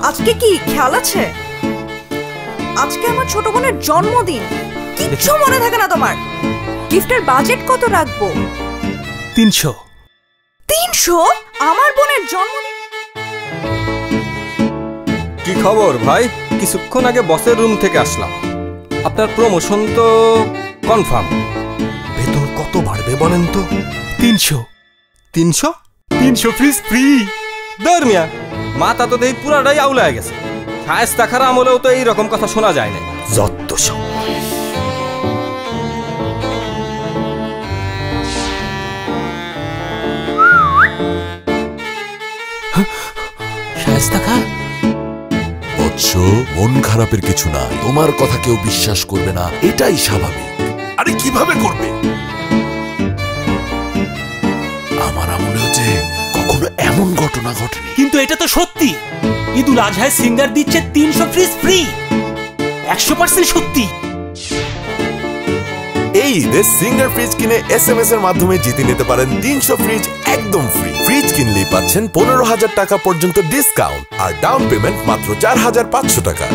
আজকে কি খেয়াল আছে? আজকে আমার ছোট বোনের জন্মদিন। কিচ্ছু মনে থাকে না তোমার? গিফটের বাজেট কত রাখবো? 300। 300? আমার বোনের জন্মদিন। কি খবর ভাই? কিছুক্ষণ আগে বসের রুম থেকে আসলাম। আপনার প্রমোশন তো কনফার্ম। বেতন কত বাড়বে বলেন তো? 300। 300? 300 ফ্রিজ ফ্রি। দরমিয়া মাথা তো দেখি পুরাটাই আউলায় গেছে। শায়েস্তা খারা আমলেও তো এইরকম কথা শোনা যায় না। যত সব শায়েস্তা খা। বৎস, মন খারাপের কিছু না, তোমার কথা কেউ বিশ্বাস করবে না, এটাই স্বাভাবিক। আরে কিভাবে করবে? আমার আমলে হচ্ছে কখনো এমন ঘটনা ঘটেনি। কিন্তু এটা তো সত্যি। ঈদুল আজহায় সিঙ্গার দিচ্ছে 300 ফ্রিজ ফ্রি। 100% সত্যি। এই ঈদে সিঙ্গার ফ্রিজ কিনে SMS এর মাধ্যমে জিতে নিতে পারেন 300 ফ্রিজ একদম ফ্রি। ফ্রিজ কিনলেই পাচ্ছেন 15,000 টাকা পর্যন্ত ডিসকাউন্ট আর ডাউন পেমেন্ট মাত্র 4,500 টাকা।